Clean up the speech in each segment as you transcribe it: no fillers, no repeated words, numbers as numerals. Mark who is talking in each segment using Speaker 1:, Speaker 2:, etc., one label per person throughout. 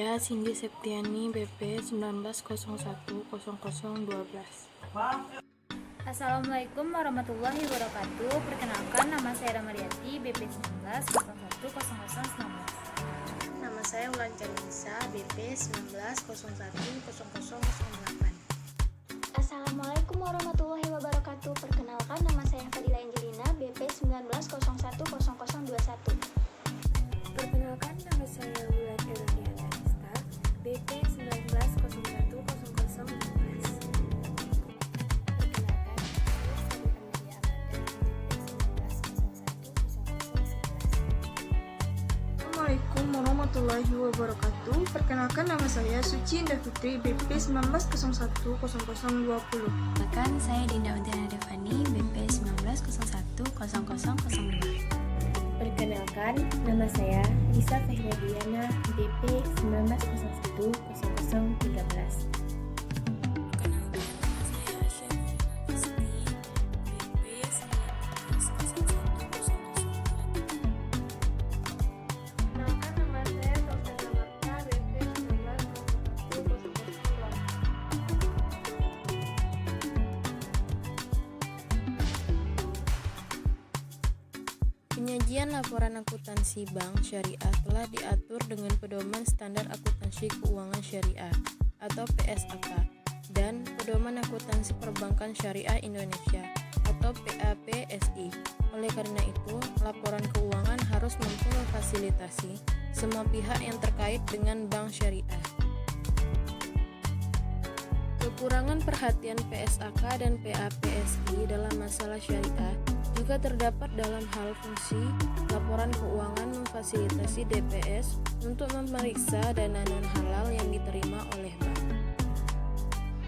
Speaker 1: Saya Cindy Septiani, BP 19010012.
Speaker 2: Assalamualaikum warahmatullahi wabarakatuh. Perkenalkan, nama saya Ramariati, BP 19010019.
Speaker 3: Nama saya Ulan Canisa, BP 19010008.
Speaker 4: Assalamualaikum warahmatullahi wabarakatuh. Perkenalkan, nama saya Fadila Angelina, BP 19010021.
Speaker 5: Perkenalkan, nama saya Wulan Erodiana Nista, BP 19010016.
Speaker 6: Assalamualaikum warahmatullahi wabarakatuh. Perkenalkan, nama saya Suci Indah Fitri, BP 19010020.
Speaker 7: Perkenalkan, saya Dinda Udana Devani, BP 19010002.
Speaker 5: Perkenalkan, nama saya Lisa Fehrediana, BP 19010013.
Speaker 1: Penyajian laporan akuntansi bank syariah telah diatur dengan Pedoman Standar Akuntansi Keuangan Syariah atau PSAK dan Pedoman Akuntansi Perbankan Syariah Indonesia atau PAPSI. Oleh karena itu, laporan keuangan harus mampu memfasilitasi semua pihak yang terkait dengan bank syariah. Kekurangan perhatian PSAK dan PAPSI dalam masalah syariah juga terdapat dalam hal fungsi laporan keuangan memfasilitasi DPS untuk memeriksa dana non-halal yang diterima oleh bank.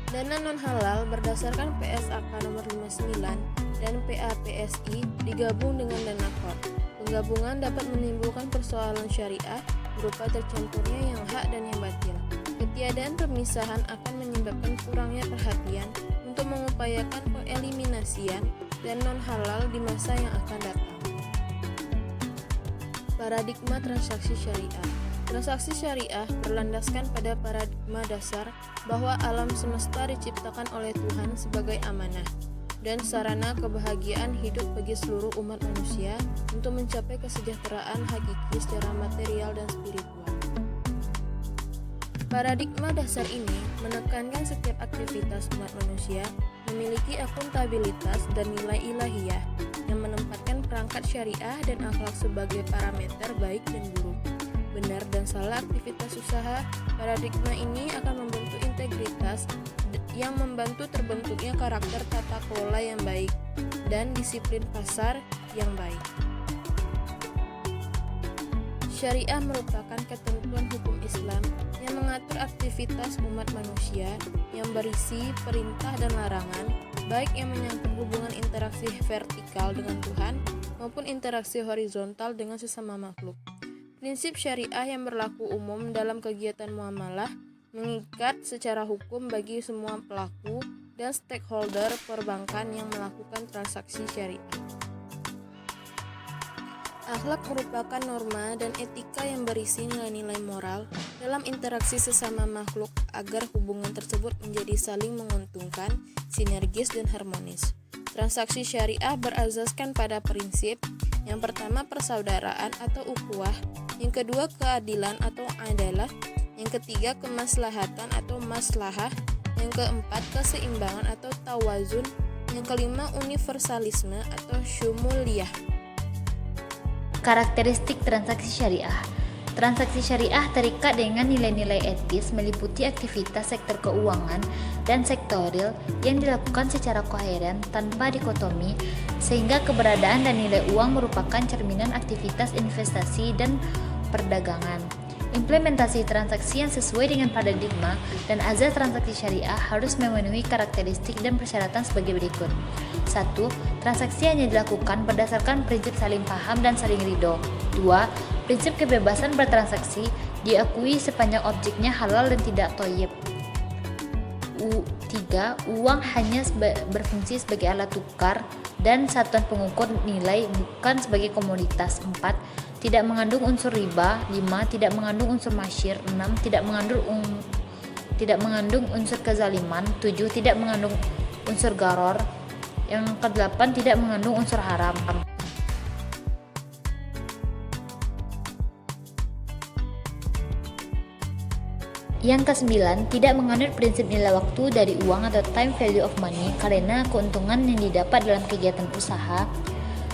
Speaker 1: Dana non-halal berdasarkan PSAK nomor 59 dan PAPSI digabung dengan dana KOR. Penggabungan dapat menimbulkan persoalan syariah berupa tercampurnya yang hak dan yang batil. Ketiadaan pemisahan akan menyebabkan kurangnya perhatian untuk mengupayakan pengeliminasian dan non-halal di masa yang akan datang. Paradigma transaksi syariah. Transaksi syariah berlandaskan pada paradigma dasar bahwa alam semesta diciptakan oleh Tuhan sebagai amanah dan sarana kebahagiaan hidup bagi seluruh umat manusia untuk mencapai kesejahteraan hakiki secara material dan spiritual. Paradigma dasar ini menekankan setiap aktivitas umat manusia memiliki akuntabilitas dan nilai ilahiyah yang menempatkan perangkat syariah dan akhlak sebagai parameter baik dan buruk, benar dan salah aktivitas usaha. Paradigma ini akan membentuk integritas yang membantu terbentuknya karakter tata kelola yang baik dan disiplin pasar yang baik. Syariah merupakan ketentuan hukum Islam yang mengatur aktivitas umat manusia yang berisi perintah dan larangan, baik yang menyangkut hubungan interaksi vertikal dengan Tuhan maupun interaksi horizontal dengan sesama makhluk. Prinsip syariah yang berlaku umum dalam kegiatan muamalah mengikat secara hukum bagi semua pelaku dan stakeholder perbankan yang melakukan transaksi syariah. Akhlak merupakan norma dan etika yang berisi nilai-nilai moral dalam interaksi sesama makhluk agar hubungan tersebut menjadi saling menguntungkan, sinergis, dan harmonis. Transaksi syariah berasaskan pada prinsip yang pertama persaudaraan atau ukhuwah, yang kedua keadilan atau adalah, yang ketiga kemaslahatan atau maslahah, yang keempat keseimbangan atau tawazun, yang kelima universalisme atau syumuliyah.
Speaker 2: Karakteristik transaksi syariah. Transaksi syariah terikat dengan nilai-nilai etis meliputi aktivitas sektor keuangan dan sektoril yang dilakukan secara koheren tanpa dikotomi, sehingga keberadaan dan nilai uang merupakan cerminan aktivitas investasi dan perdagangan. Implementasi transaksi yang sesuai dengan paradigma dan azas transaksi syariah harus memenuhi karakteristik dan persyaratan sebagai berikut. 1. Transaksi hanya dilakukan berdasarkan prinsip saling paham dan saling ridho. 2. Prinsip kebebasan bertransaksi diakui sepanjang objeknya halal dan tidak thayyib. 3. Uang hanya berfungsi sebagai alat tukar dan satuan pengukur nilai, bukan sebagai komoditas. 4. tidak mengandung unsur riba. 5. Tidak mengandung unsur masyir. 6. Tidak mengandung unsur kezaliman. 7. Tidak mengandung unsur gharor. Yang ke-8 tidak mengandung unsur haram. Yang ke-9, tidak menganut prinsip nilai waktu dari uang atau time value of money karena keuntungan yang didapat dalam kegiatan usaha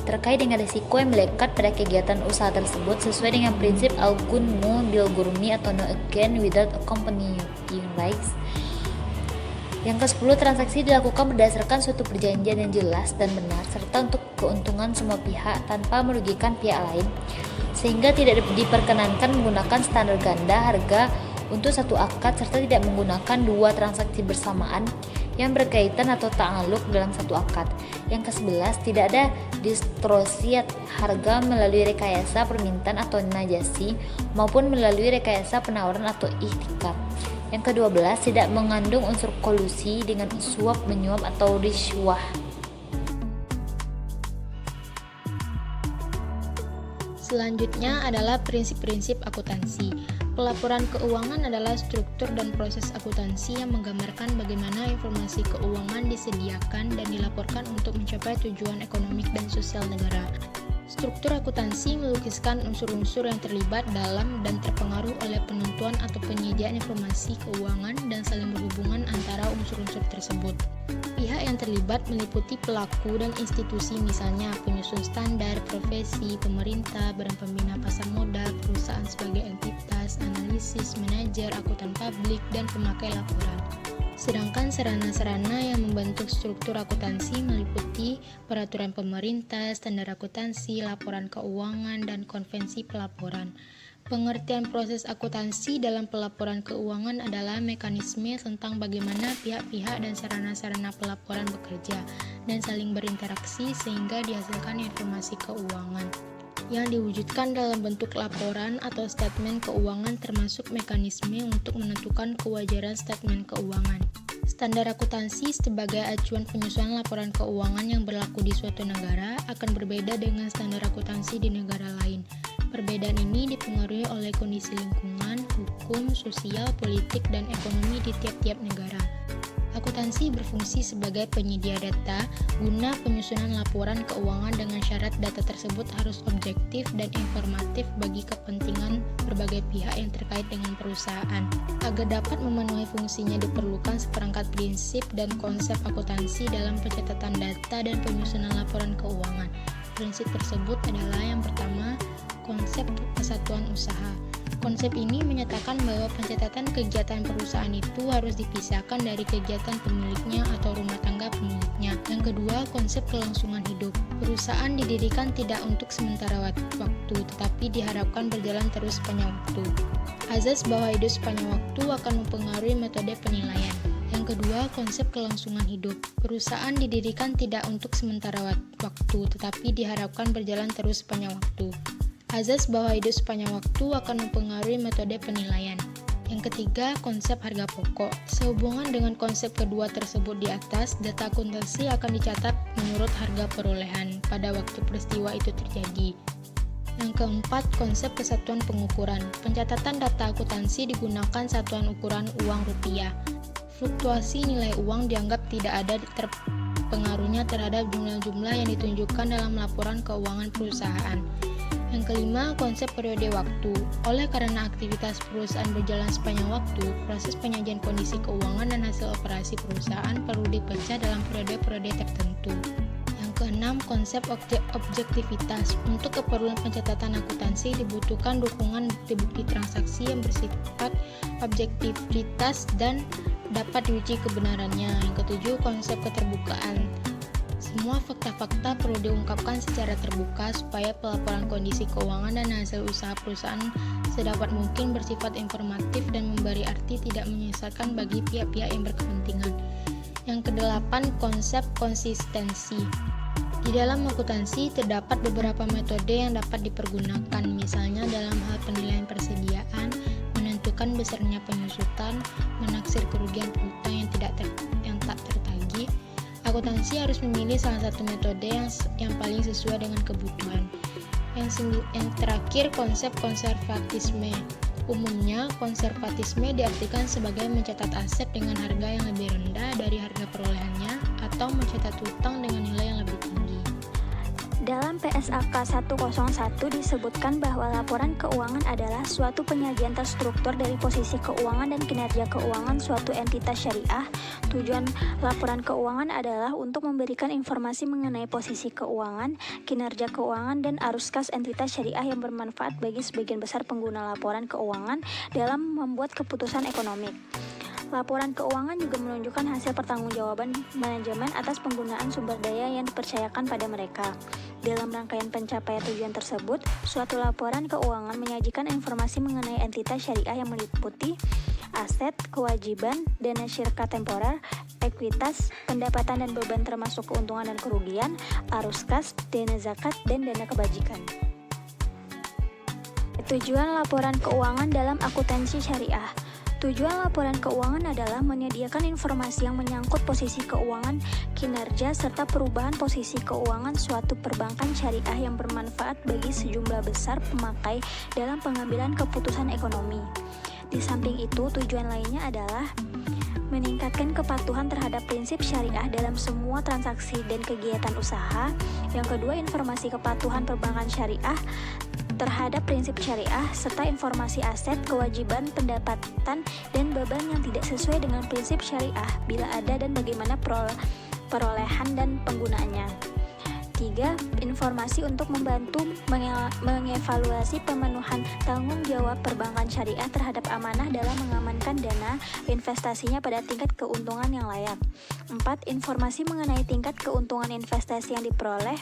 Speaker 2: terkait dengan risiko yang melekat pada kegiatan usaha tersebut sesuai dengan prinsip al-gunmu bil gurmi atau no gain without accompanying risks. Yang ke-10, transaksi dilakukan berdasarkan suatu perjanjian yang jelas dan benar serta untuk keuntungan semua pihak tanpa merugikan pihak lain, sehingga tidak diperkenankan menggunakan standar ganda harga untuk satu akad serta tidak menggunakan dua transaksi bersamaan yang berkaitan atau ta'aluk dalam satu akad. Yang ke-11, tidak ada distorsi harga melalui rekayasa permintaan atau najasi maupun melalui rekayasa penawaran atau ihtikar. Yang ke-12, tidak mengandung unsur kolusi dengan suap menyuap atau riswah.
Speaker 8: Selanjutnya adalah prinsip-prinsip akuntansi. Pelaporan keuangan adalah struktur dan proses akuntansi yang menggambarkan bagaimana informasi keuangan disediakan dan dilaporkan untuk mencapai tujuan ekonomi dan sosial negara. Struktur akuntansi melukiskan unsur-unsur yang terlibat dalam dan terpengaruh oleh penentuan atau penyediaan informasi keuangan dan saling berhubungan antara unsur-unsur tersebut. Pihak yang terlibat meliputi pelaku dan institusi, misalnya penyusun standar, profesi, pemerintah, badan pembina pasar modal, perusahaan sebagai entitas, analisis, manajer, akuntan publik, dan pemakai laporan. Sedangkan sarana-sarana yang membentuk struktur akuntansi meliputi peraturan pemerintah, standar akuntansi, laporan keuangan, dan konvensi pelaporan. Pengertian proses akuntansi dalam pelaporan keuangan adalah mekanisme tentang bagaimana pihak-pihak dan sarana-sarana pelaporan bekerja dan saling berinteraksi sehingga dihasilkan informasi keuangan yang diwujudkan dalam bentuk laporan atau statement keuangan, termasuk mekanisme untuk menentukan kewajaran statement keuangan. Standar akuntansi sebagai acuan penyusunan laporan keuangan yang berlaku di suatu negara akan berbeda dengan standar akuntansi di negara lain. Perbedaan ini dipengaruhi oleh kondisi lingkungan, hukum, sosial, politik, dan ekonomi di tiap-tiap negara. Akuntansi berfungsi sebagai penyedia data guna penyusunan laporan keuangan dengan syarat data tersebut harus objektif dan informatif bagi kepentingan berbagai pihak yang terkait dengan perusahaan. Agar dapat memenuhi fungsinya diperlukan seperangkat prinsip dan konsep akuntansi dalam pencatatan data dan penyusunan laporan keuangan. Prinsip tersebut adalah yang pertama, konsep kesatuan usaha. Konsep ini menyatakan bahwa pencatatan kegiatan perusahaan itu harus dipisahkan dari kegiatan pemiliknya atau rumah tangga pemiliknya. Yang kedua, konsep kelangsungan hidup. Perusahaan didirikan tidak untuk sementara waktu, tetapi diharapkan berjalan terus sepanjang waktu. Azas bahwa hidup sepanjang waktu akan mempengaruhi metode penilaian. Yang kedua, konsep kelangsungan hidup. Perusahaan didirikan tidak untuk sementara waktu, tetapi diharapkan berjalan terus sepanjang waktu. Azas bahwa hidup sepanjang waktu akan mempengaruhi metode penilaian. Yang ketiga, konsep harga pokok. Sehubungan dengan konsep kedua tersebut di atas, data akuntansi akan dicatat menurut harga perolehan pada waktu peristiwa itu terjadi. Yang keempat, konsep kesatuan pengukuran. Pencatatan data akuntansi digunakan satuan ukuran uang rupiah. Fluktuasi nilai uang dianggap tidak ada pengaruhnya terhadap jumlah-jumlah yang ditunjukkan dalam laporan keuangan perusahaan. Yang kelima, konsep periode waktu. Oleh karena aktivitas perusahaan berjalan sepanjang waktu, proses penyajian kondisi keuangan dan hasil operasi perusahaan perlu dipecah dalam periode-periode tertentu. Yang keenam, konsep objektivitas. Untuk keperluan pencatatan akuntansi dibutuhkan dukungan bukti-bukti transaksi yang bersifat objektivitas dan dapat diuji kebenarannya. Yang ketujuh, konsep keterbukaan. Semua fakta-fakta perlu diungkapkan secara terbuka supaya pelaporan kondisi keuangan dan hasil usaha perusahaan sedapat mungkin bersifat informatif dan memberi arti tidak menyesatkan bagi pihak-pihak yang berkepentingan. Yang kedelapan, konsep konsistensi. Di dalam akuntansi terdapat beberapa metode yang dapat dipergunakan, misalnya dalam hal penilaian persediaan, menentukan besarnya penyusutan, menaksir kerugian piutang yang tak tertagih. Akuntansi harus memilih salah satu metode yang paling sesuai dengan kebutuhan. Yang terakhir, konsep konservatisme. Umumnya, konservatisme diartikan sebagai mencatat aset dengan harga yang lebih rendah dari harga perolehannya atau mencatat utang dengan nilai yang lebih tinggi.
Speaker 4: Dalam PSAK 101 disebutkan bahwa laporan keuangan adalah suatu penyajian terstruktur dari posisi keuangan dan kinerja keuangan suatu entitas syariah. Tujuan laporan keuangan adalah untuk memberikan informasi mengenai posisi keuangan, kinerja keuangan, dan arus kas entitas syariah yang bermanfaat bagi sebagian besar pengguna laporan keuangan dalam membuat keputusan ekonomi. Laporan keuangan juga menunjukkan hasil pertanggungjawaban manajemen atas penggunaan sumber daya yang dipercayakan pada mereka. Dalam rangkaian pencapaian tujuan tersebut, suatu laporan keuangan menyajikan informasi mengenai entitas syariah yang meliputi aset, kewajiban, dana syirka temporer, ekuitas, pendapatan dan beban termasuk keuntungan dan kerugian, arus kas, dana zakat, dan dana kebajikan. Tujuan laporan keuangan dalam akuntansi syariah. Tujuan laporan keuangan adalah menyediakan informasi yang menyangkut posisi keuangan, kinerja, serta perubahan posisi keuangan suatu perbankan syariah yang bermanfaat bagi sejumlah besar pemakai dalam pengambilan keputusan ekonomi. Di samping itu, tujuan lainnya adalah meningkatkan kepatuhan terhadap prinsip syariah dalam semua transaksi dan kegiatan usaha. Yang kedua, informasi kepatuhan perbankan syariah terhadap prinsip syariah, serta informasi aset, kewajiban, pendapatan, dan beban yang tidak sesuai dengan prinsip syariah bila ada dan bagaimana perolehan dan penggunaannya. 3. Informasi untuk membantu mengevaluasi pemenuhan tanggung jawab perbankan syariah terhadap amanah dalam mengamankan dana investasinya pada tingkat keuntungan yang layak. 4. Informasi mengenai tingkat keuntungan investasi yang diperoleh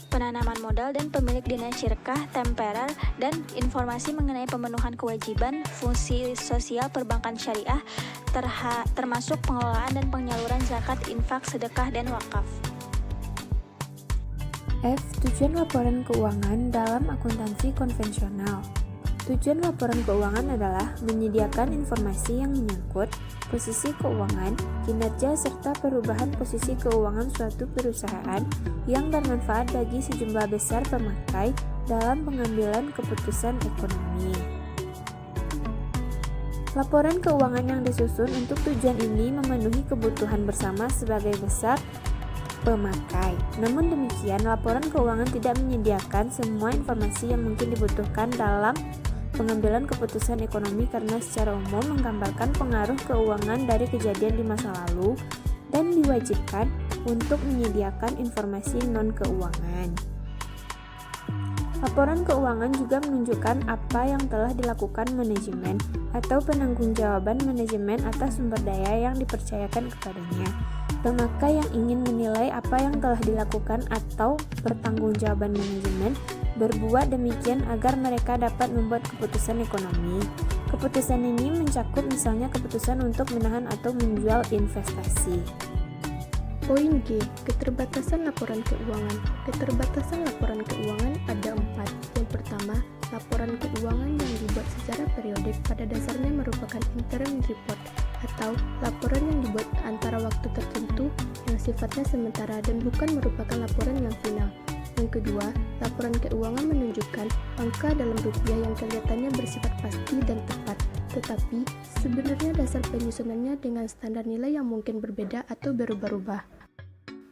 Speaker 4: penanaman modal dan pemilik dana syirkah temporer, dan informasi mengenai pemenuhan kewajiban fungsi sosial perbankan syariah termasuk pengelolaan dan penyaluran zakat, infak, sedekah, dan wakaf.
Speaker 5: F. Tujuan laporan keuangan dalam akuntansi konvensional. Tujuan laporan keuangan adalah menyediakan informasi yang menyangkut posisi keuangan, kinerja, serta perubahan posisi keuangan suatu perusahaan yang bermanfaat bagi sejumlah besar pemakai dalam pengambilan keputusan ekonomi. Laporan keuangan yang disusun untuk tujuan ini memenuhi kebutuhan bersama sebagai besar pemakai. Namun demikian, laporan keuangan tidak menyediakan semua informasi yang mungkin dibutuhkan dalam pengambilan keputusan ekonomi karena secara umum menggambarkan pengaruh keuangan dari kejadian di masa lalu dan diwajibkan untuk menyediakan informasi non-keuangan. Laporan keuangan juga menunjukkan apa yang telah dilakukan manajemen atau penanggung-jawaban manajemen atas sumber daya yang dipercayakan kepadanya. Pemakai yang ingin menilai apa yang telah dilakukan atau pertanggungjawaban manajemen berbuat demikian agar mereka dapat membuat keputusan ekonomi. Keputusan ini mencakup misalnya keputusan untuk menahan atau menjual investasi. Poin G. Keterbatasan laporan keuangan. Keterbatasan laporan keuangan ada 4. Yang pertama, laporan keuangan yang dibuat secara periodik pada dasarnya merupakan interim report atau laporan yang dibuat antara waktu tertentu yang sifatnya sementara dan bukan merupakan laporan yang final. Yang kedua, laporan keuangan menunjukkan angka dalam rupiah yang kelihatannya bersifat pasti dan tepat, tetapi sebenarnya dasar penyusunannya dengan standar nilai yang mungkin berbeda atau berubah-ubah.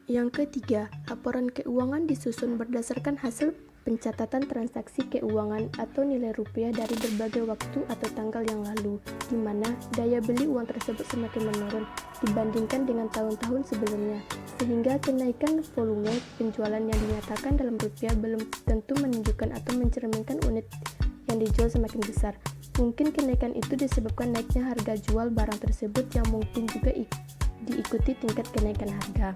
Speaker 5: Yang ketiga, laporan keuangan disusun berdasarkan hasil pencatatan transaksi keuangan atau nilai rupiah dari berbagai waktu atau tanggal yang lalu, di mana daya beli uang tersebut semakin menurun dibandingkan dengan tahun-tahun sebelumnya, sehingga kenaikan volume penjualan yang dinyatakan dalam rupiah belum tentu menunjukkan atau mencerminkan unit yang dijual semakin besar. Mungkin kenaikan itu disebabkan naiknya harga jual barang tersebut yang mungkin juga diikuti tingkat kenaikan harga.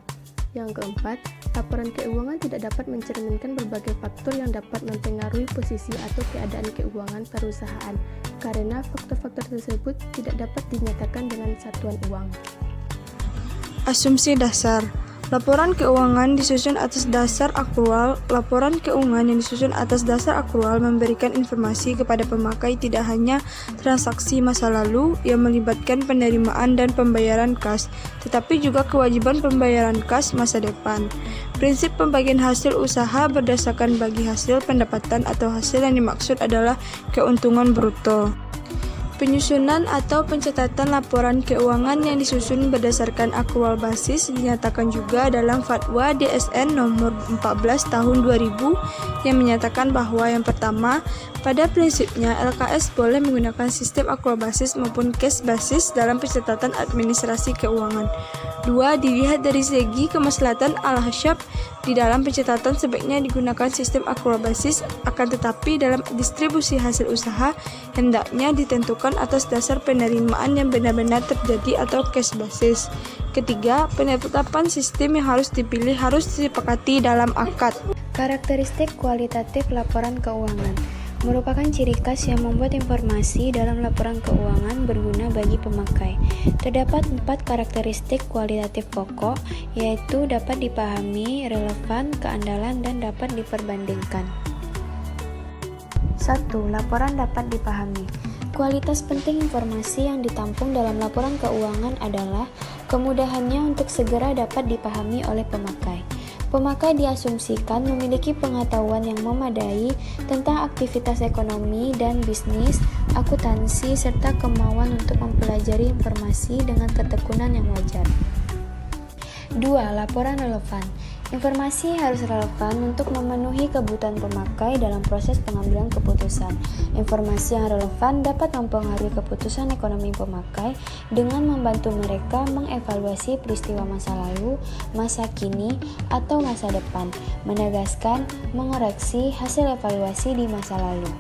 Speaker 5: Yang keempat, laporan keuangan tidak dapat mencerminkan berbagai faktor yang dapat mempengaruhi posisi atau keadaan keuangan perusahaan, karena faktor-faktor tersebut tidak dapat dinyatakan dengan satuan uang.
Speaker 6: Asumsi dasar. Laporan keuangan disusun atas dasar akrual. Laporan keuangan yang disusun atas dasar akrual memberikan informasi kepada pemakai tidak hanya transaksi masa lalu yang melibatkan penerimaan dan pembayaran kas, tetapi juga kewajiban pembayaran kas masa depan. Prinsip pembagian hasil usaha berdasarkan bagi hasil pendapatan atau hasil yang dimaksud adalah keuntungan bruto. Penyusunan atau pencatatan laporan keuangan yang disusun berdasarkan akrual basis dinyatakan juga dalam Fatwa DSN nomor 14 tahun 2000 yang menyatakan bahwa yang pertama, pada prinsipnya LKS boleh menggunakan sistem akrual basis maupun cash basis dalam pencatatan administrasi keuangan. 2. Dilihat dari segi kemaslahatan al-hasyab di dalam pencatatan sebaiknya digunakan sistem akrual basis, akan tetapi dalam distribusi hasil usaha hendaknya ditentukan atas dasar penerimaan yang benar-benar terjadi atau cash basis. Ketiga, penetapan sistem yang harus dipilih harus disepakati dalam akad.
Speaker 1: Karakteristik kualitatif laporan keuangan merupakan ciri khas yang membuat informasi dalam laporan keuangan berguna bagi pemakai. Terdapat 4 karakteristik kualitatif pokok, yaitu dapat dipahami, relevan, keandalan, dan dapat diperbandingkan. 1. Laporan dapat dipahami. Kualitas penting informasi yang ditampung dalam laporan keuangan adalah kemudahannya untuk segera dapat dipahami oleh pemakai. Pemakai diasumsikan memiliki pengetahuan yang memadai tentang aktivitas ekonomi dan bisnis, akuntansi, serta kemauan untuk mempelajari informasi dengan ketekunan yang wajar. 2. Laporan relevan. Informasi harus relevan untuk memenuhi kebutuhan pemakai dalam proses pengambilan keputusan. Informasi yang relevan dapat mempengaruhi keputusan ekonomi pemakai dengan membantu mereka mengevaluasi peristiwa masa lalu, masa kini, atau masa depan, menegaskan, mengoreksi hasil evaluasi di masa lalu.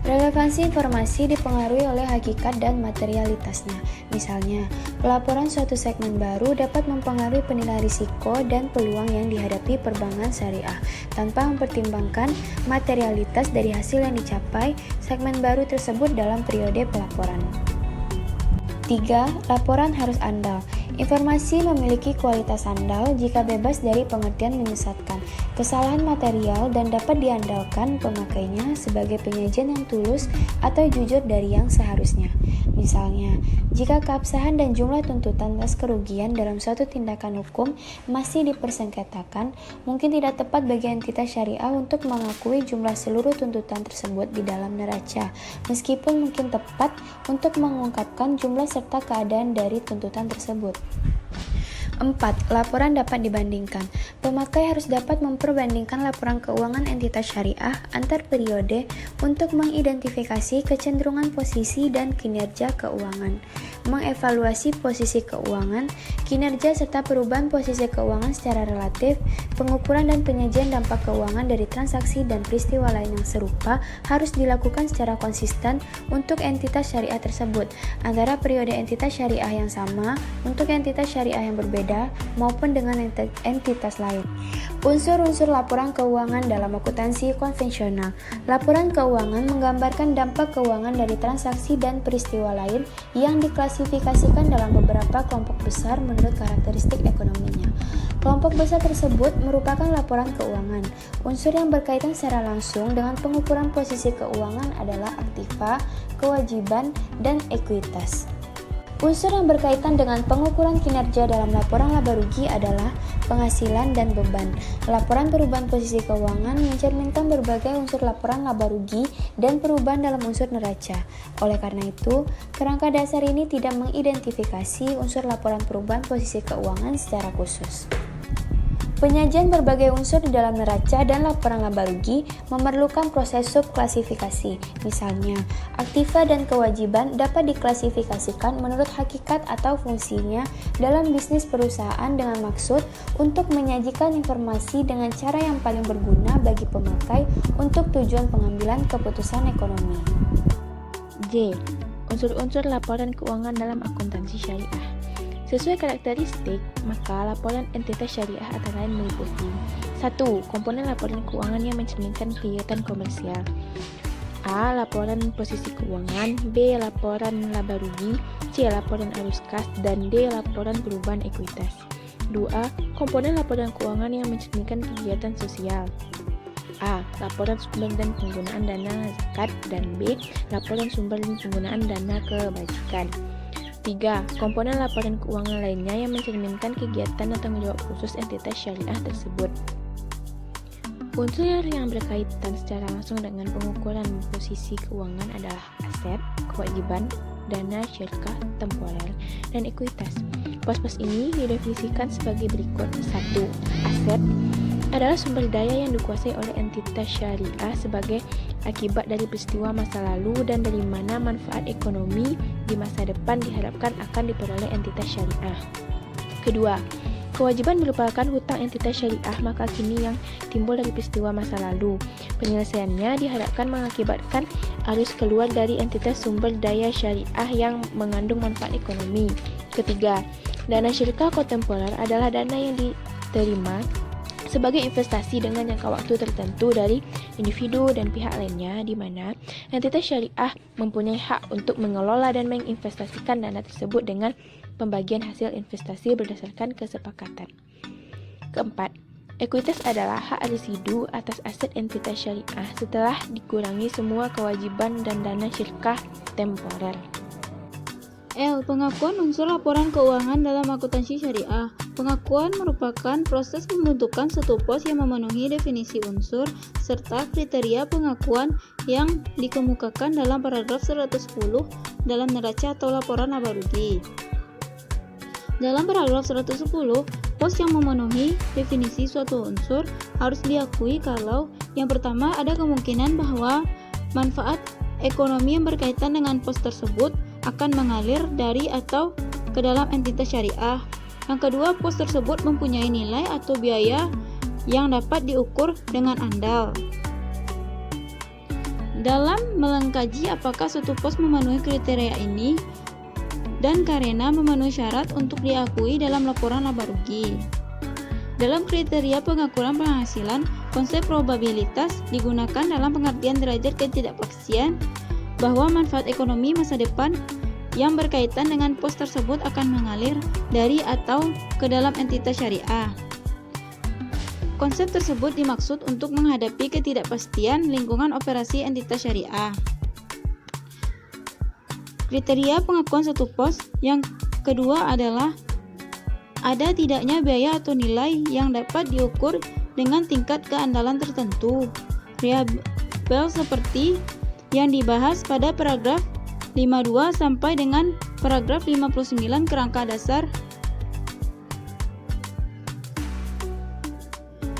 Speaker 1: Relevansi informasi dipengaruhi oleh hakikat dan materialitasnya. Misalnya, pelaporan suatu segmen baru dapat mempengaruhi penilaian risiko dan peluang yang dihadapi perbankan syariah tanpa mempertimbangkan materialitas dari hasil yang dicapai segmen baru tersebut dalam periode pelaporan. 3. Laporan harus andal. Informasi memiliki kualitas andal jika bebas dari pengertian menyesatkan, kesalahan material, dan dapat diandalkan pemakainya sebagai penyajian yang tulus atau jujur dari yang seharusnya. Misalnya, jika keabsahan dan jumlah tuntutan atas kerugian dalam suatu tindakan hukum masih dipersengketakan, mungkin tidak tepat bagi entitas syariah untuk mengakui jumlah seluruh tuntutan tersebut di dalam neraca, meskipun mungkin tepat untuk mengungkapkan jumlah serta keadaan dari tuntutan tersebut. 4. Laporan dapat dibandingkan. Pemakai harus dapat memperbandingkan laporan keuangan entitas syariah antar periode untuk mengidentifikasi kecenderungan posisi dan kinerja keuangan, mengevaluasi posisi keuangan, kinerja serta perubahan posisi keuangan secara relatif. Pengukuran dan penyajian dampak keuangan dari transaksi dan peristiwa lain yang serupa harus dilakukan secara konsisten untuk entitas syariah tersebut, antara periode entitas syariah yang sama untuk entitas syariah yang berbeda maupun dengan entitas lain. Unsur-unsur laporan keuangan dalam akuntansi konvensional. Laporan keuangan menggambarkan dampak keuangan dari transaksi dan peristiwa lain yang diklasifikasikan dalam beberapa kelompok besar menurut karakteristik ekonominya. Kelompok besar tersebut merupakan laporan keuangan. Unsur yang berkaitan secara langsung dengan pengukuran posisi keuangan adalah aktiva, kewajiban, dan ekuitas. Unsur yang berkaitan dengan pengukuran kinerja dalam laporan laba rugi adalah penghasilan dan beban. Laporan perubahan posisi keuangan mencerminkan berbagai unsur laporan laba rugi dan perubahan dalam unsur neraca. Oleh karena itu, kerangka dasar ini tidak mengidentifikasi unsur laporan perubahan posisi keuangan secara khusus. Penyajian berbagai unsur di dalam neraca dan laporan laba rugi memerlukan proses subklasifikasi. Misalnya, aktiva dan kewajiban dapat diklasifikasikan menurut hakikat atau fungsinya dalam bisnis perusahaan dengan maksud untuk menyajikan informasi dengan cara yang paling berguna bagi pemakai untuk tujuan pengambilan keputusan ekonomi.
Speaker 5: J. Unsur-unsur laporan keuangan dalam akuntansi syariah. Sesuai karakteristik, maka laporan entitas syariah antara lain meliputi 1. Komponen laporan keuangan yang mencerminkan kegiatan komersial. A. Laporan posisi keuangan. B. Laporan laba rugi. C. Laporan arus kas. Dan D. Laporan perubahan ekuitas.
Speaker 9: 2. Komponen laporan keuangan yang mencerminkan kegiatan sosial. A. Laporan sumber dan penggunaan dana zakat, dan B. Laporan sumber dan penggunaan dana kebajikan. 3. Komponen laporan keuangan lainnya yang mencerminkan kegiatan dan tanggung jawab khusus entitas syariah tersebut. Unsur yang berkaitan secara langsung dengan pengukuran posisi keuangan adalah aset, kewajiban, dana syariah temporer, dan ekuitas. Pos-pos ini didefinisikan sebagai berikut. 1. Aset adalah sumber daya yang dikuasai oleh entitas syariah sebagai akibat dari peristiwa masa lalu dan dari mana manfaat ekonomi di masa depan diharapkan akan diperoleh entitas syariah. Kedua, kewajiban merupakan hutang entitas syariah maka kini yang timbul dari peristiwa masa lalu. Penyelesaiannya diharapkan mengakibatkan arus keluar dari entitas sumber daya syariah yang mengandung manfaat ekonomi. Ketiga, dana syariah kontemporer adalah dana yang diterima sebagai investasi dengan jangka waktu tertentu dari individu dan pihak lainnya, di mana entitas syariah mempunyai hak untuk mengelola dan menginvestasikan dana tersebut dengan pembagian hasil investasi berdasarkan kesepakatan. Keempat, ekuitas adalah hak residu atas aset entitas syariah setelah dikurangi semua kewajiban dan dana syariah temporer.
Speaker 10: L. Pengakuan unsur laporan keuangan dalam akuntansi syariah. Pengakuan merupakan proses pembentukan satu pos yang memenuhi definisi unsur serta kriteria pengakuan yang dikemukakan dalam paragraf 110 dalam neraca atau laporan laba rugi. Dalam paragraf 110, pos yang memenuhi definisi suatu unsur harus diakui kalau yang pertama ada kemungkinan bahwa manfaat ekonomi yang berkaitan dengan pos tersebut akan mengalir dari atau ke dalam entitas syariah. Yang kedua, pos tersebut mempunyai nilai atau biaya yang dapat diukur dengan andal. Dalam melengkaji apakah suatu pos memenuhi kriteria ini dan karena memenuhi syarat untuk diakui dalam laporan laba rugi. Dalam kriteria pengakuan penghasilan, konsep probabilitas digunakan dalam pengertian derajat ketidakpastian bahwa manfaat ekonomi masa depan yang berkaitan dengan pos tersebut akan mengalir dari atau ke dalam entitas syariah. Konsep tersebut dimaksud untuk menghadapi ketidakpastian lingkungan operasi entitas syariah. Kriteria pengakuan satu pos yang kedua adalah ada tidaknya biaya atau nilai yang dapat diukur dengan tingkat keandalan tertentu. Variabel seperti yang dibahas pada paragraf 52 sampai dengan paragraf 59 kerangka dasar.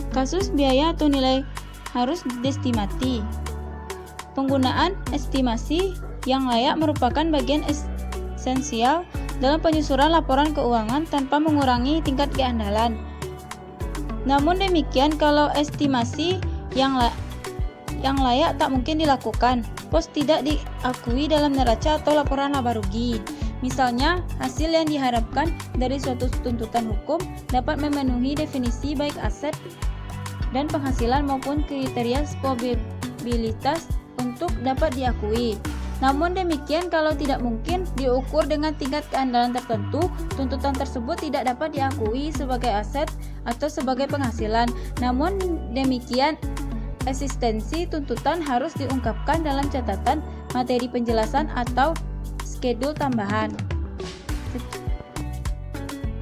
Speaker 10: Kasus biaya atau nilai harus diestimati. Penggunaan estimasi yang layak merupakan bagian esensial dalam penyusunan laporan keuangan tanpa mengurangi tingkat keandalan. Namun demikian, kalau estimasi yang layak tak mungkin dilakukan, pos tidak diakui dalam neraca atau laporan laba rugi. Misalnya, hasil yang diharapkan dari suatu tuntutan hukum dapat memenuhi definisi baik aset dan penghasilan maupun kriteria probabilitas untuk dapat diakui. Namun demikian, kalau tidak mungkin diukur dengan tingkat keandalan tertentu, tuntutan tersebut tidak dapat diakui sebagai aset atau sebagai penghasilan. Namun demikian, eksistensi tuntutan harus diungkapkan dalam catatan materi penjelasan atau skedul tambahan.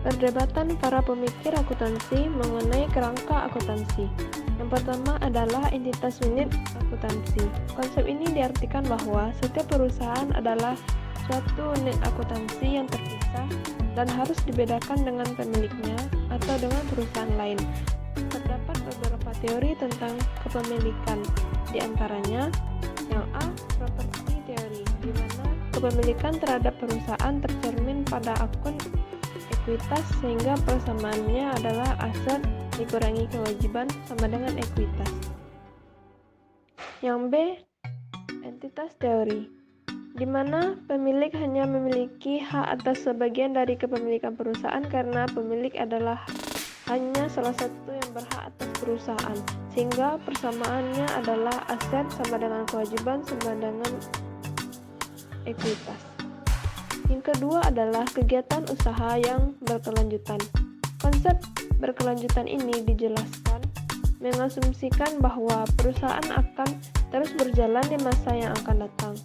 Speaker 5: Perdebatan para pemikir akuntansi mengenai kerangka akuntansi. Yang pertama adalah entitas unit akuntansi. Konsep ini diartikan bahwa setiap perusahaan adalah suatu unit akuntansi yang terpisah dan harus dibedakan dengan pemiliknya atau dengan perusahaan lain. Terdapat beberapa teori tentang kepemilikan, di antaranya yang A, property theory, di mana kepemilikan terhadap perusahaan tercermin pada akun ekuitas sehingga persamaannya adalah aset dikurangi kewajiban sama dengan ekuitas. Yang B, entitas teori, di mana pemilik hanya memiliki hak atas sebagian dari kepemilikan perusahaan karena pemilik adalah hanya salah satu yang berhak atas perusahaan, sehingga persamaannya adalah aset sama dengan kewajiban sama dengan ekuitas. Yang kedua adalah kegiatan usaha yang berkelanjutan, Konsep berkelanjutan ini dijelaskan mengasumsikan bahwa perusahaan akan terus berjalan di masa yang akan datang.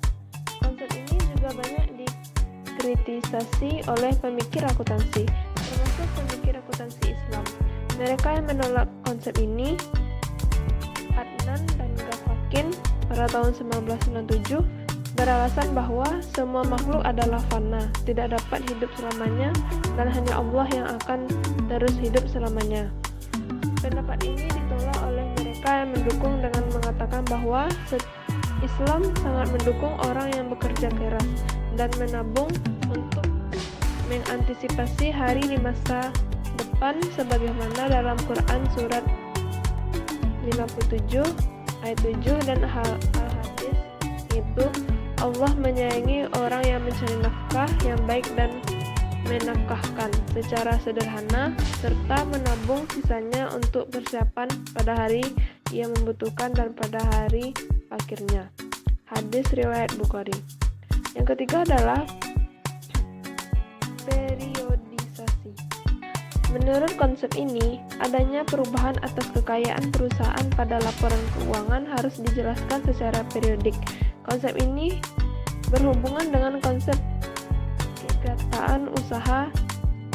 Speaker 5: Konsep ini juga banyak dikritisasi oleh pemikir akuntansi, termasuk pemikir akuntansi Islam. Mereka yang menolak konsep ini, Adnan dan Gafakin pada tahun 1997, beralasan bahwa semua makhluk adalah fana, tidak dapat hidup selamanya, dan hanya Allah yang akan terus hidup selamanya. Pendapat ini ditolak oleh mereka yang mendukung dengan mengatakan bahwa Islam sangat mendukung orang yang bekerja keras dan menabung untuk mengantisipasi hari di masa depan sebagaimana dalam Quran surat 57 ayat 7 dan Al-Hadis itu Allah menyayangi orang yang mencari nafkah yang baik dan menafkahkan secara sederhana serta menabung sisanya untuk persiapan pada hari ia membutuhkan dan pada hari akhirnya. Hadis riwayat Bukhari. Yang ketiga adalah periodisasi. Menurut konsep ini, adanya perubahan atas kekayaan perusahaan pada laporan keuangan harus dijelaskan secara periodik. Konsep ini berhubungan dengan konsep kegiatan usaha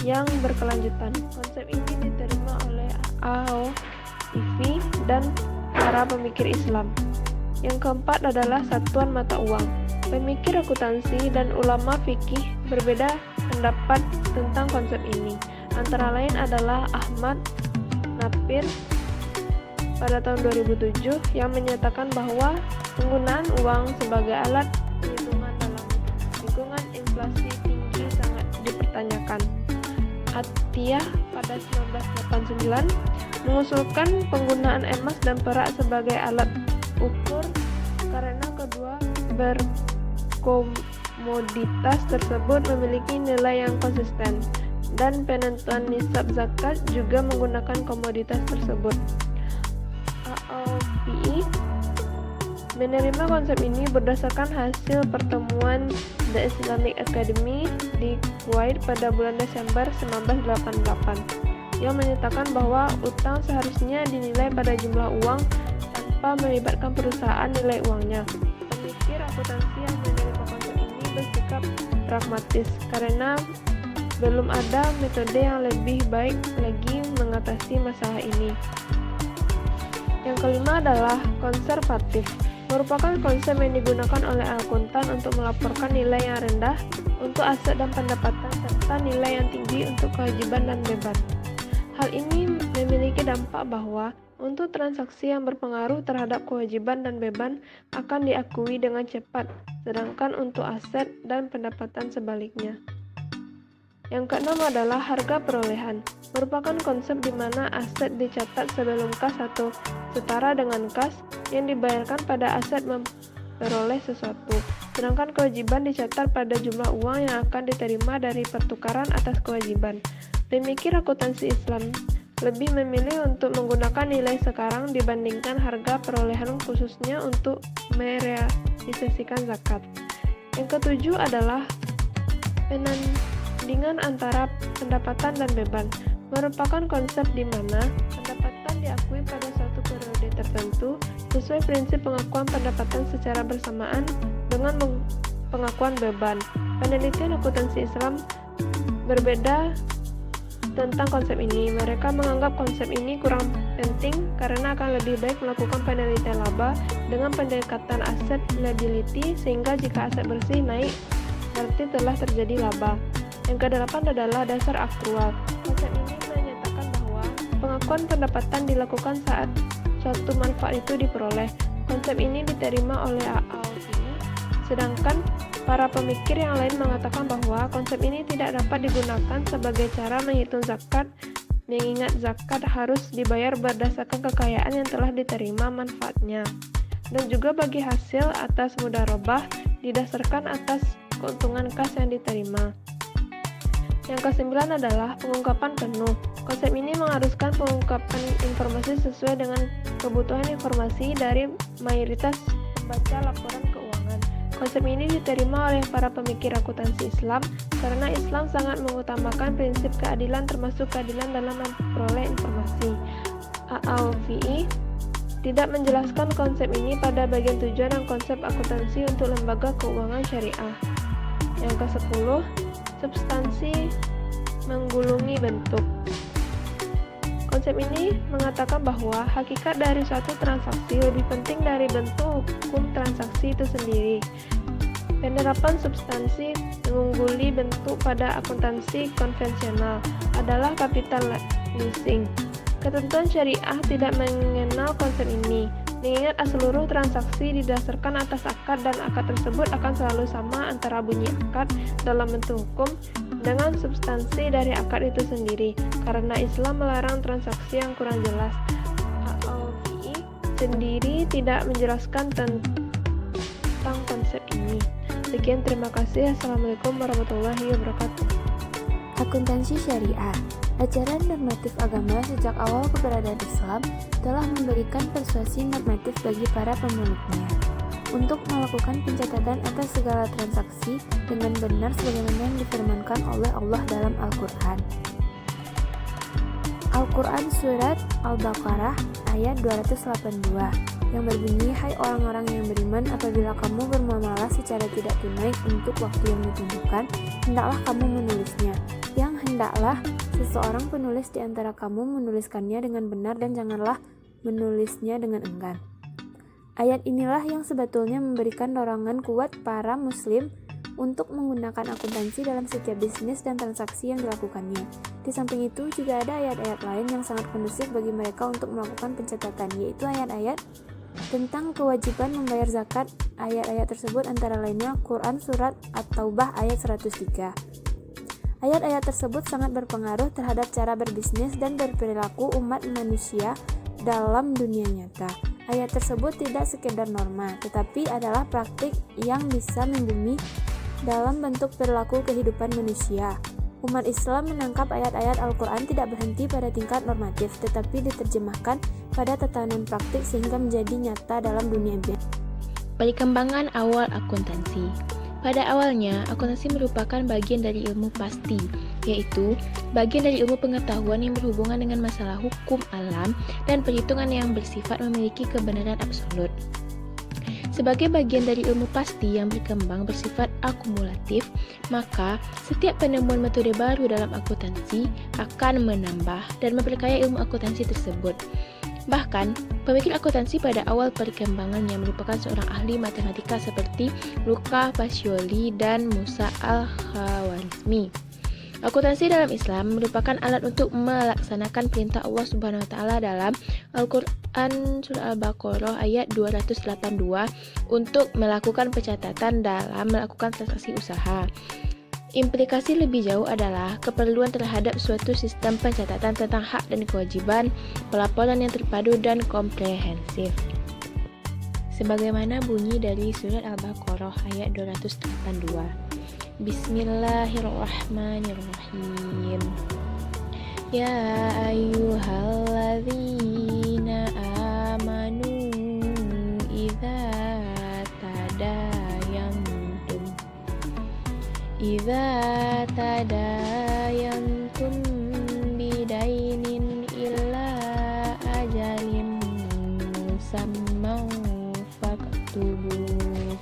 Speaker 5: yang berkelanjutan. Konsep ini diterima oleh AOIV dan para pemikir Islam. Yang keempat adalah satuan mata uang. Pemikir akuntansi dan ulama fikih berbeda pendapat tentang konsep ini. Antara lain adalah Ahmad Napir pada tahun 2007 yang menyatakan bahwa penggunaan uang sebagai alat perhitungan dalam lingkungan inflasi tinggi sangat dipertanyakan. Atiyah pada 1989 mengusulkan penggunaan emas dan perak sebagai alat ukur karena kedua berkomoditas tersebut memiliki nilai yang konsisten dan penentuan nisab zakat juga menggunakan komoditas tersebut. AOPI menerima konsep ini berdasarkan hasil pertemuan The Islamic Academy di Kuwait pada bulan Desember 1988 yang menyatakan bahwa utang seharusnya dinilai pada jumlah uang tanpa melibatkan perusahaan nilai uangnya. Pemikir akuntansi yang menerima konsep ini bersikap pragmatis karena belum ada metode yang lebih baik lagi mengatasi masalah ini. Yang kelima adalah konservatif, merupakan konsep yang digunakan oleh akuntan untuk melaporkan nilai yang rendah untuk aset dan pendapatan serta nilai yang tinggi untuk kewajiban dan beban. Hal ini memiliki dampak bahwa untuk transaksi yang berpengaruh terhadap kewajiban dan beban akan diakui dengan cepat, sedangkan untuk aset dan pendapatan sebaliknya. Yang keenam adalah harga perolehan, merupakan konsep di mana aset dicatat sebelum kas atau setara dengan kas yang dibayarkan pada aset memperoleh sesuatu, sedangkan kewajiban dicatat pada jumlah uang yang akan diterima dari pertukaran atas kewajiban. Pemikir akuntansi Islam lebih memilih untuk menggunakan nilai sekarang dibandingkan harga perolehan khususnya untuk merealisasikan zakat. Yang ketujuh adalah penandingan antara pendapatan dan beban, merupakan konsep di mana pendapatan diakui pada suatu periode tertentu sesuai prinsip pengakuan pendapatan secara bersamaan dengan pengakuan beban. Penelitian akuntansi Islam berbeda tentang konsep ini. Mereka menganggap konsep ini kurang penting karena akan lebih baik melakukan penelitian laba dengan pendekatan aset liability sehingga jika aset bersih naik berarti telah terjadi laba. Yang kedelapan adalah dasar akrual. Konsep ini menyatakan bahwa pengakuan pendapatan dilakukan saat suatu manfaat itu diperoleh. Konsep ini diterima oleh AOPI, sedangkan para pemikir yang lain mengatakan bahwa konsep ini tidak dapat digunakan sebagai cara menghitung zakat, mengingat zakat harus dibayar berdasarkan kekayaan yang telah diterima manfaatnya, dan juga bagi hasil atas mudharabah didasarkan atas keuntungan kas yang diterima. Yang kesembilan adalah pengungkapan penuh. Konsep ini mengharuskan pengungkapan informasi sesuai dengan kebutuhan informasi dari mayoritas pembaca laporan keuangan. Konsep ini diterima oleh para pemikir akuntansi Islam
Speaker 11: karena Islam sangat mengutamakan prinsip keadilan termasuk keadilan dalam memperoleh informasi. AAUVI tidak menjelaskan konsep ini pada bagian tujuan dan konsep akuntansi untuk lembaga keuangan syariah. Yang ke-10, substansi menggulungi bentuk. Konsep ini mengatakan bahwa hakikat dari suatu transaksi lebih penting dari bentuk hukum transaksi itu sendiri. Penerapan substansi mengungguli bentuk pada akuntansi konvensional adalah capital leasing. Ketentuan syariah tidak mengenal konsep ini, mengingat seluruh transaksi didasarkan atas akad dan akad tersebut akan selalu sama antara bunyi akad dalam bentuk hukum dengan substansi dari akad itu sendiri, karena Islam melarang transaksi yang kurang jelas. AAUVI sendiri tidak menjelaskan tentang konsep ini. Sekian, terima kasih. Assalamualaikum warahmatullahi wabarakatuh.
Speaker 5: Akuntansi syariah. Ajaran normatif agama sejak awal keberadaan Islam telah memberikan persuasi normatif bagi para pemeluknya untuk melakukan pencatatan atas segala transaksi dengan benar sebagaimana yang difirmankan oleh Allah dalam Al-Quran. Al-Quran Surat Al-Baqarah ayat 282 yang berbunyi, "Hai orang-orang yang beriman, apabila kamu bermuamalah secara tidak tunai untuk waktu yang ditentukan, hendaklah kamu menulisnya. Yang hendaklah seseorang penulis di antara kamu menuliskannya dengan benar dan janganlah menulisnya dengan enggan." Ayat inilah yang sebetulnya memberikan dorongan kuat para muslim untuk menggunakan akuntansi dalam setiap bisnis dan transaksi yang dilakukannya. Di samping itu juga ada ayat-ayat lain yang sangat kondusif bagi mereka untuk melakukan pencatatan, yaitu ayat-ayat tentang kewajiban membayar zakat. Ayat-ayat tersebut antara lainnya Quran Surat At-Taubah ayat 103. Ayat-ayat tersebut sangat berpengaruh terhadap cara berbisnis dan berperilaku umat manusia dalam dunia nyata. Ayat tersebut tidak sekedar norma, tetapi adalah praktik yang bisa membumi dalam bentuk perilaku kehidupan manusia. Umat Islam menangkap ayat-ayat Al-Quran tidak berhenti pada tingkat normatif, tetapi diterjemahkan pada tatanan praktik sehingga menjadi nyata dalam dunia bisnis.
Speaker 8: Perkembangan awal akuntansi. Pada awalnya, akuntansi merupakan bagian dari ilmu pasti, yaitu bagian dari ilmu pengetahuan yang berhubungan dengan masalah hukum alam dan perhitungan yang bersifat memiliki kebenaran absolut. Sebagai bagian dari ilmu pasti yang berkembang bersifat akumulatif, maka setiap penemuan metode baru dalam akuntansi akan menambah dan memperkaya ilmu akuntansi tersebut. Bahkan, pemikir akuntansi pada awal perkembangannya merupakan seorang ahli matematika seperti Luca Pacioli dan Musa Al-Khwarizmi. Akuntansi dalam Islam merupakan alat untuk melaksanakan perintah Allah Subhanahu wa taala dalam Al-Qur'an surah Al-Baqarah ayat 282 untuk melakukan pencatatan dalam melakukan transaksi usaha. Implikasi lebih jauh adalah keperluan terhadap suatu sistem pencatatan tentang hak dan kewajiban, pelaporan yang terpadu dan komprehensif. Sebagaimana bunyi dari surat Al-Baqarah ayat 282. Bismillahirrahmanirrahim. Ya ayyuhalladzina amanu idza tadayantum bidainin illa ajalin musamman faktubuh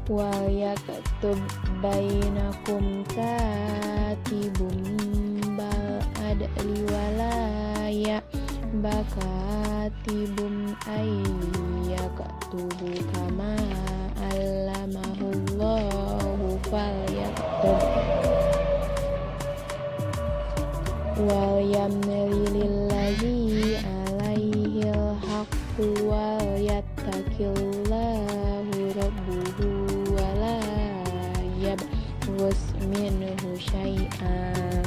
Speaker 8: wal yaktub bainakum katibun bal adli walaya bakatibum ayyaktubu kama allamahullahu falyaktub wal yamlililladzi alaihil haqqu wal yattaqillahu rabbuhu wala yabghus minhu syai'an.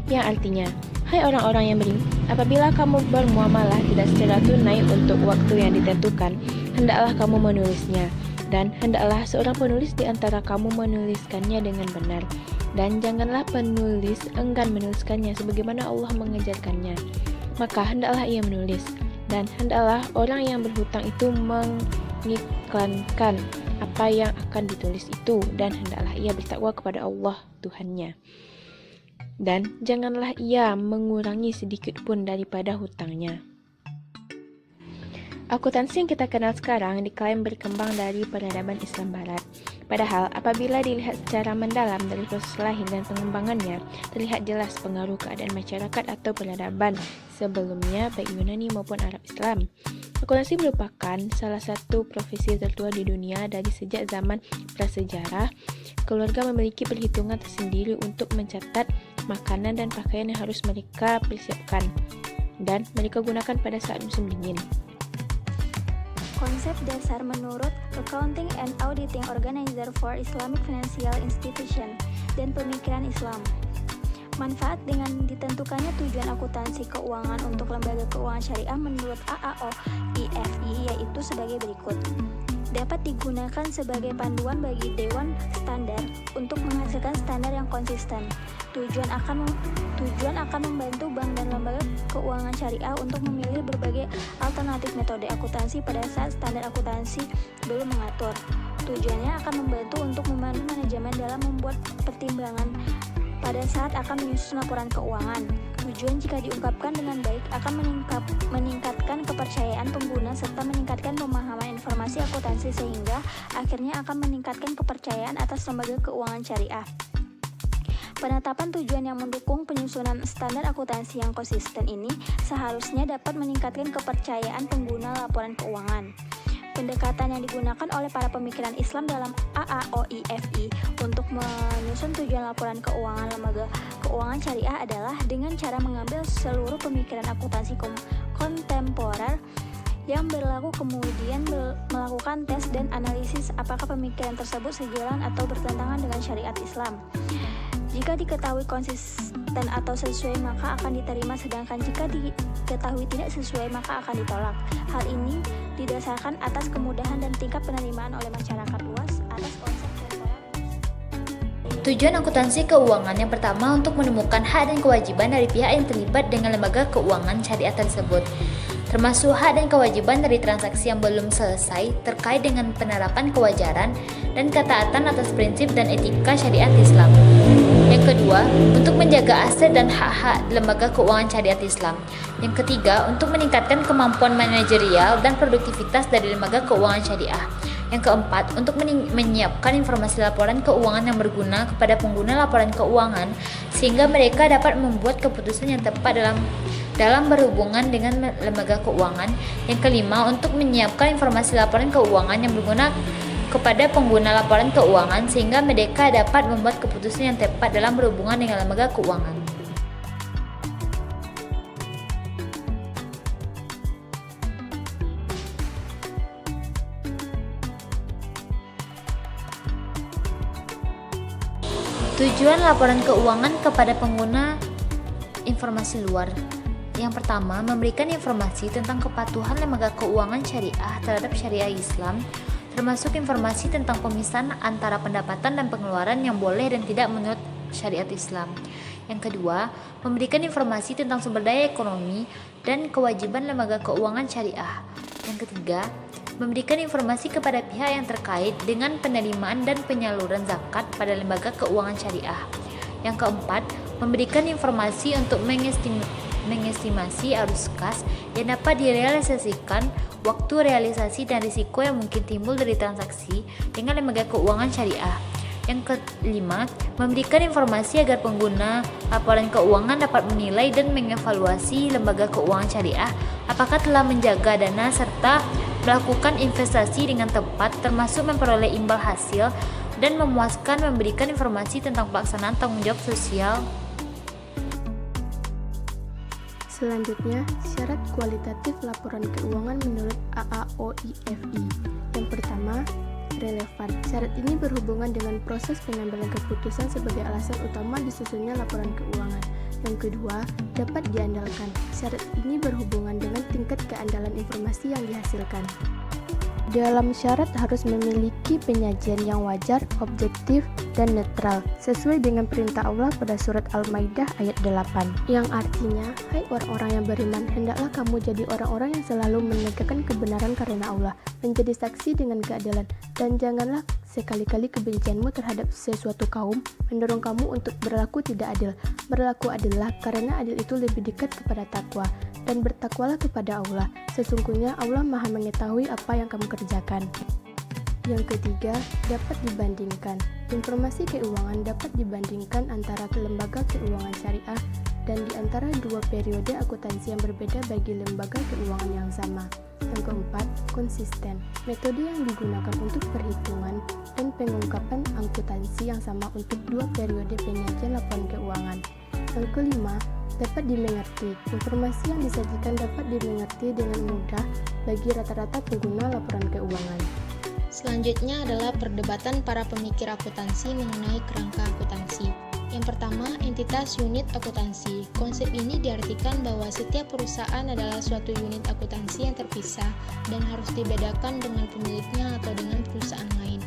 Speaker 8: Yang artinya, hai orang-orang yang beriman, apabila kamu bermuamalah tidak secara tunai untuk waktu yang ditentukan, hendaklah kamu menulisnya, dan hendaklah seorang penulis di antara kamu menuliskannya dengan benar, dan janganlah penulis enggan menuliskannya sebagaimana Allah mengajarkannya. Maka hendaklah ia menulis, dan hendaklah orang yang berhutang itu mengiklankan
Speaker 9: apa yang akan ditulis itu, dan hendaklah ia bertakwa kepada Allah Tuhannya. Dan janganlah ia mengurangi sedikit pun daripada hutangnya. Akuntansi yang kita kenal sekarang diklaim berkembang dari peradaban Islam Barat. Padahal, apabila dilihat secara mendalam dari proses lahir dan pengembangannya, terlihat jelas pengaruh keadaan masyarakat atau peradaban sebelumnya baik Yunani maupun Arab Islam. Akuntansi merupakan salah satu profesi tertua di dunia dari sejak zaman prasejarah. Keluarga memiliki perhitungan tersendiri untuk mencatat makanan dan pakaian yang harus mereka persiapkan dan mereka gunakan pada saat musim dingin.
Speaker 4: Konsep dasar menurut Accounting and Auditing Organizer for Islamic Financial Institution dan pemikiran Islam. Manfaat dengan ditentukannya tujuan akuntansi keuangan untuk lembaga keuangan syariah menurut AAO IFI yaitu sebagai berikut. Dapat digunakan sebagai panduan bagi Dewan Standar untuk menghasilkan standar yang konsisten. Tujuan akan membantu bank dan lembaga keuangan syariah untuk memilih berbagai alternatif metode akuntansi pada saat standar akuntansi belum mengatur. Tujuannya akan membantu untuk membantu manajemen dalam membuat pertimbangan pada saat akan menyusun laporan keuangan. Tujuan jika diungkapkan dengan baik akan meningkatkan kepercayaan pengguna serta meningkatkan pemahaman informasi akuntansi sehingga akhirnya akan meningkatkan kepercayaan atas lembaga keuangan syariah. Penetapan tujuan yang mendukung penyusunan standar akuntansi yang konsisten ini seharusnya dapat meningkatkan kepercayaan pengguna laporan keuangan. Pendekatan yang digunakan oleh para pemikiran Islam dalam AAOIFI untuk menyusun tujuan laporan keuangan lembaga keuangan syariah adalah dengan cara mengambil seluruh pemikiran akuntansi kontemporer yang berlaku kemudian melakukan tes dan analisis apakah pemikiran tersebut sejalan atau bertentangan dengan syariat Islam. Jika diketahui konsisten atau sesuai maka akan diterima, sedangkan jika diketahui tidak sesuai maka akan ditolak. Hal ini didasarkan atas kemudahan dan tingkat penerimaan oleh masyarakat luas atas konsep dasar.
Speaker 2: Tujuan akuntansi keuangan yang pertama untuk menemukan hak dan kewajiban dari pihak yang terlibat dengan lembaga keuangan syariah tersebut, termasuk hak dan kewajiban dari transaksi yang belum selesai terkait dengan penerapan kewajaran dan ketaatan atas prinsip dan etika syariat Islam. Yang kedua, untuk menjaga aset dan hak-hak lembaga keuangan syariat Islam. Yang ketiga, untuk meningkatkan kemampuan manajerial dan produktivitas dari lembaga keuangan syariah. Yang keempat, untuk menyiapkan informasi laporan keuangan yang berguna kepada pengguna laporan keuangan sehingga mereka dapat membuat keputusan yang tepat dalam berhubungan dengan lembaga keuangan. Yang kelima, untuk menyiapkan informasi laporan keuangan yang berguna kepada pengguna laporan keuangan sehingga mereka dapat membuat keputusan yang tepat dalam berhubungan dengan lembaga keuangan. Tujuan laporan keuangan kepada pengguna informasi luar. Yang pertama, memberikan informasi tentang kepatuhan lembaga keuangan syariah terhadap syariah Islam, termasuk informasi tentang pemisahan antara pendapatan dan pengeluaran yang boleh dan tidak menurut syariat Islam. Yang kedua, memberikan informasi tentang sumber daya ekonomi dan kewajiban lembaga keuangan syariah. Yang ketiga, memberikan informasi kepada pihak yang terkait dengan penerimaan dan penyaluran zakat pada lembaga keuangan syariah. Yang keempat, memberikan informasi untuk mengestimasi arus kas yang dapat direalisasikan, waktu realisasi dan risiko yang mungkin timbul dari transaksi dengan lembaga keuangan syariah. Yang kelima, memberikan informasi agar pengguna laporan keuangan dapat menilai dan mengevaluasi lembaga keuangan syariah apakah telah menjaga dana serta melakukan investasi dengan tepat, termasuk memperoleh imbal hasil dan memuaskan, memberikan informasi tentang pelaksanaan tanggung jawab sosial.
Speaker 5: Selanjutnya, syarat kualitatif laporan keuangan menurut AAOIFI. Yang pertama, relevan. Syarat ini berhubungan dengan proses pengambilan keputusan sebagai alasan utama disusunnya laporan keuangan. Yang kedua, dapat diandalkan. Syarat ini berhubungan dengan tingkat keandalan informasi yang dihasilkan.
Speaker 12: Dalam syarat harus memiliki penyajian yang wajar, objektif, dan netral, sesuai dengan perintah Allah pada surat Al-Maidah ayat 8, yang artinya, hai orang-orang yang beriman, hendaklah kamu jadi orang-orang yang selalu menegakkan kebenaran karena Allah, menjadi saksi dengan keadilan, dan janganlah sekali-kali kebencianmu terhadap sesuatu kaum mendorong kamu untuk berlaku tidak adil. Berlaku adillah, karena adil itu lebih dekat kepada takwa, dan bertakwalah kepada Allah. Sesungguhnya Allah Maha mengetahui apa yang kamu kerjakan. Yang ketiga, dapat dibandingkan. Informasi keuangan dapat dibandingkan antara lembaga keuangan syariah dan di antara dua periode akuntansi yang berbeda bagi lembaga keuangan yang sama. Yang keempat, konsisten. Metode yang digunakan untuk perhitungan dan pengungkapan akuntansi yang sama untuk dua periode penyajian laporan keuangan. Yang kelima, dapat dimengerti. Informasi yang disajikan dapat dimengerti dengan mudah bagi rata-rata pengguna laporan keuangan.
Speaker 8: Selanjutnya adalah perdebatan para pemikir akuntansi mengenai kerangka akuntansi. Yang pertama, entitas unit akuntansi. Konsep ini diartikan bahwa setiap perusahaan adalah suatu unit akuntansi yang terpisah dan harus dibedakan dengan pemiliknya atau dengan perusahaan lain.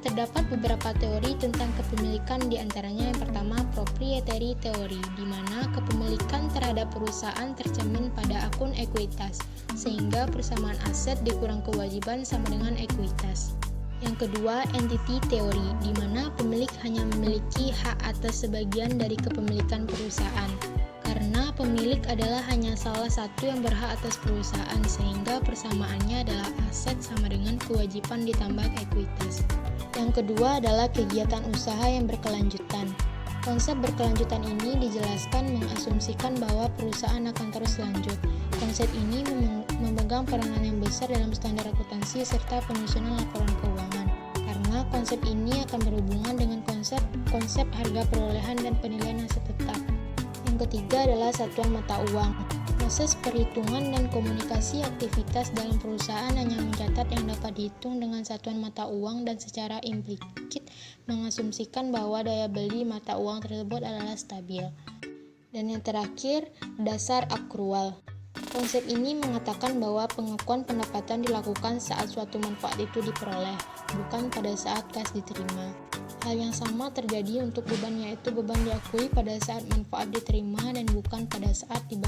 Speaker 8: Terdapat beberapa teori tentang kepemilikan, di antaranya yang pertama proprietary theory, di mana kepemilikan terhadap perusahaan tercermin pada akun ekuitas, sehingga persamaan aset dikurang kewajiban sama dengan ekuitas. Yang kedua, entity theory, di mana pemilik hanya memiliki hak atas sebagian dari kepemilikan perusahaan, karena pemilik adalah hanya salah satu yang berhak atas perusahaan, sehingga persamaannya adalah aset sama dengan kewajiban ditambah ekuitas. Yang kedua adalah kegiatan usaha yang berkelanjutan. Konsep berkelanjutan ini dijelaskan mengasumsikan bahwa perusahaan akan terus lanjut. Konsep ini memegang peranan yang besar dalam standar akuntansi serta penyusunan laporan keuangan, karena konsep ini akan berhubungan dengan konsep harga perolehan dan penilaian aset tetap. Yang ketiga adalah satuan mata uang. Proses perhitungan dan komunikasi aktivitas dalam perusahaan hanya mencatat yang dapat dihitung dengan satuan mata uang dan secara implikit mengasumsikan bahwa daya beli mata uang tersebut adalah stabil. Dan yang terakhir, dasar akrual. Konsep ini mengatakan bahwa pengakuan pendapatan dilakukan saat suatu manfaat itu diperoleh, bukan pada saat kas diterima. Hal yang sama terjadi untuk beban, yaitu beban diakui pada saat manfaat diterima dan bukan pada saat dibayar.